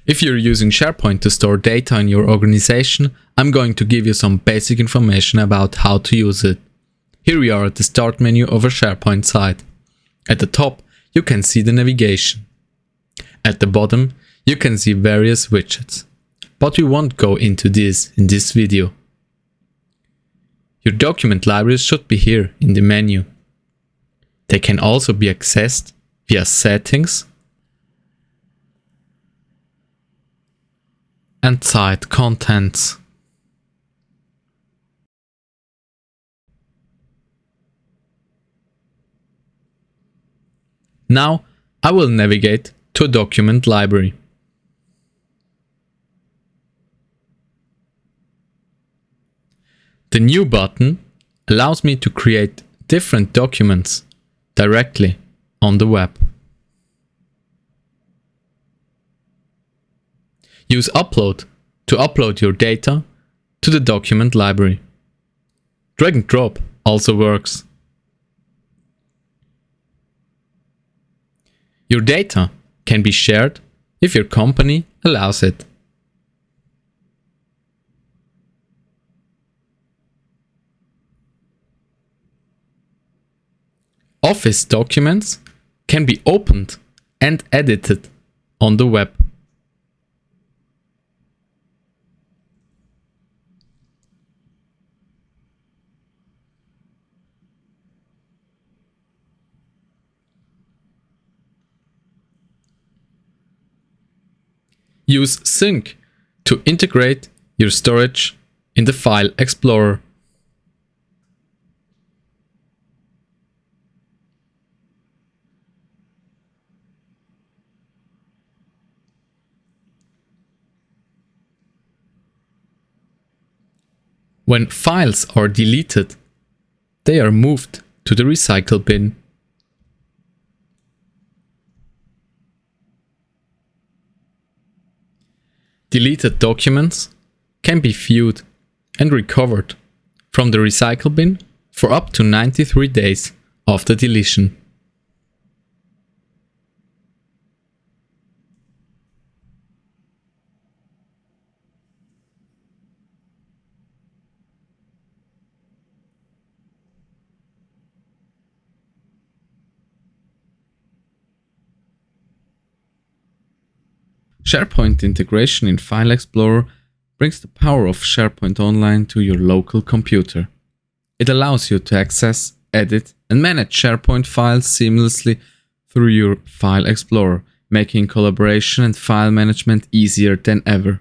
If you're using SharePoint to store data in your organization, I'm going to give you some basic information about how to use it. Here we are at the Start menu of a SharePoint site. At the top, you can see the navigation. At the bottom, you can see various widgets. But we won't go into this in this video. Your document libraries should be here in the menu. They can also be accessed via Settings and Site Contents. Now I will navigate to a document library. The New button allows me to create different documents directly on the web. Use Upload to upload your data to the document library. Drag and drop also works. Your data can be shared if your company allows it. Office documents can be opened and edited on the web. Use Sync to integrate your storage in the File Explorer. When files are deleted, they are moved to the recycle bin. Deleted documents can be viewed and recovered from the recycle bin for up to 93 days after deletion. SharePoint integration in File Explorer brings the power of SharePoint Online to your local computer. It allows you to access, edit, and manage SharePoint files seamlessly through your File Explorer, making collaboration and file management easier than ever.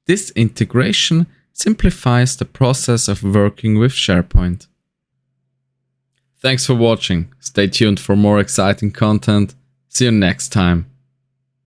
This integration simplifies the process of working with SharePoint. Thanks for watching. Stay tuned for more exciting content. See you next time.